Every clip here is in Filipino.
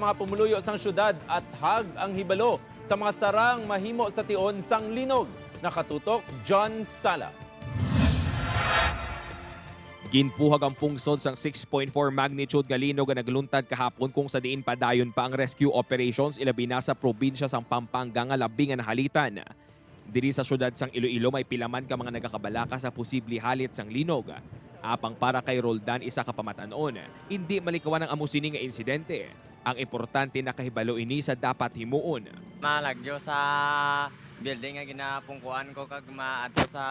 mga pumuluyo sang syudad at hag ang hibalo sa mga sarang mahimo sa tion sang linog. Nakatutok, John Sala. Ginpuhag ang pungsod sang 6.4 magnitude nga linog nga nagluntad kahapon kung sa diin padayon pa ang rescue operations ilabi na sa probinsya sang Pampanga nga labi nga nahalitan. Diri sa syudad sang Iloilo may pilaman ka mga nagakabalaka sa posible halit sang linog. Apang para kay Roldan isa ka pamatanon, hindi malikawan ang amusini nga insidente. Ang importante na kahibalo ini sa dapat himuon. Malagyo sa building nga ginapungkuan ko kag maato sa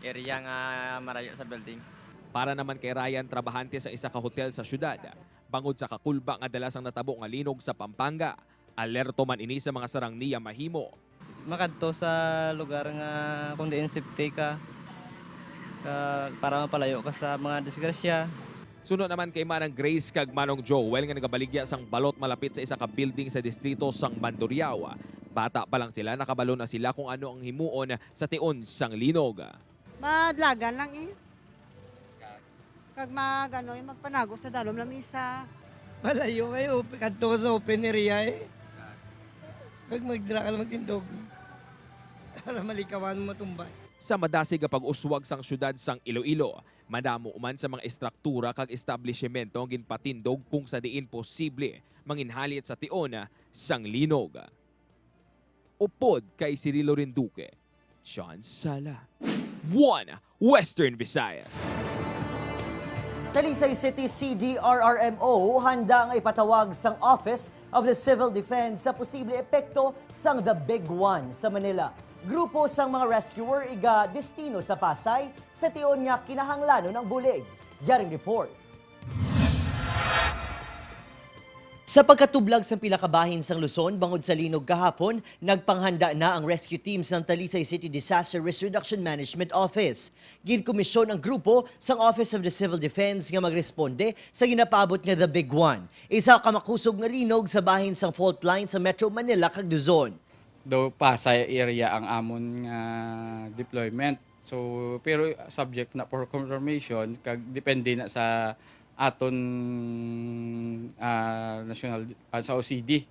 area nga marayo sa building. Para naman kay Ryan trabahante sa isa ka hotel sa syudad. Bangod sa kakulba nga dalas ang natabo nga linog sa Pampanga, alerto man ini sa mga sarang niya mahimo. Makadto sa lugar nga kung diin safety ka, para mapalayo ka sa mga disgrasya. Sunod naman kay Manang Grace kag Manong Joel nga nagabaligya sang balot malapit sa isa ka building sa distrito sang Mandurriao. Bata pa lang sila, nakabalo na sila kung ano ang himuon sa tion sang linog. Madlagan lang eh. Kag magpanago sa dalom lamisa. Malayo kayo, kadto ka sa open area eh. Kag magdra ka lang magtindog. Para malikawan mo matumbay. Sa madasig nga pag-uswag sang syudad sang Iloilo, madamo man sa mga estruktura kag establishmento ang ginpatindog kung sa diin posible manginhalit sa tion sang linog. Upod kay Cirilo Rinduque, Sean Sala. 1 Western Visayas. Talisay City CDRRMO handa nga ipatawag sang Office of the Civil Defense sa posible epekto sang The Big One sa Manila. Grupo sang mga rescuer iga destino sa Pasay sa tion nga kinahanglanon ng bulig. Yaring report. Sa pagkatublag sa pilakabahin sang Luzon bangod sa linog kahapon, nagpanghanda na ang rescue teams ng Talisay City Disaster Risk Reduction Management Office. Ginkomisyon ang grupo sang Office of the Civil Defense nga magresponde sa ginapabot nga The Big One. Isa ka makusog nga linog sa bahin sang fault line sa Metro Manila kag Luzon. Do Pasay area ang amon nga deployment. So pero subject na for confirmation kag depende na sa aton national sa OCD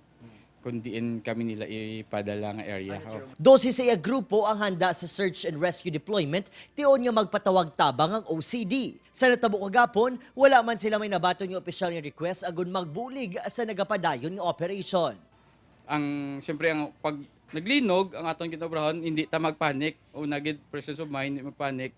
kung diin kami nila ipadala nga area. 12 sa iya grupo ang handa sa search and rescue deployment tion nga magpatawag tabang ang OCD. Sa natabo kagapon, wala man sila may nabaton nga opisyal nga request agon magbulig sa nagapadayon nga operation. Ang siyempre ang pag naglinog ang aton kinabrahan, hindi ta magpanic o nagid presence of mind, hindi magpanic.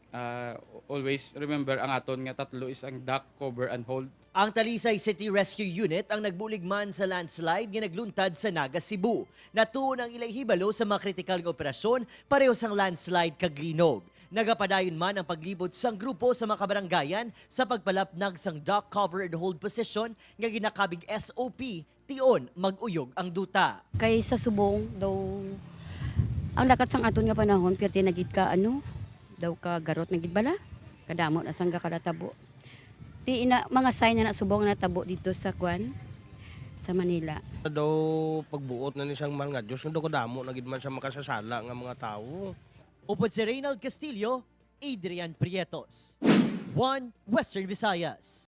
Always remember ang aton nga tatlo is ang duck, cover and hold. Ang Talisay City Rescue Unit ang nagbulig man sa landslide nga nagluntad sa Naga, Cebu. Natuon ang ilay hibalo sa mga kritikal nga operasyon pareho sang landslide kag linog. Nagapadayon man ang paglibot sang grupo sa mga kabaranggayan sa pagpalapnag sang duck, cover and hold position nga ginakabig SOP tion maguyog ang duta. Kay sa subong daw ang lakat sang aton nga panahon perti nagid ka daw ka garot nagid bala kadamo na sang kalatabo. Ti ina mga sign na subong na tabo dito sa Kwan sa Manila. Daw pagbuot na ni siyang mga Diyos, daw kadamo nagid man siya makasasala nga mga tao. Upod si Reynald Castillo, Adrian Prietos. 1 Western Visayas.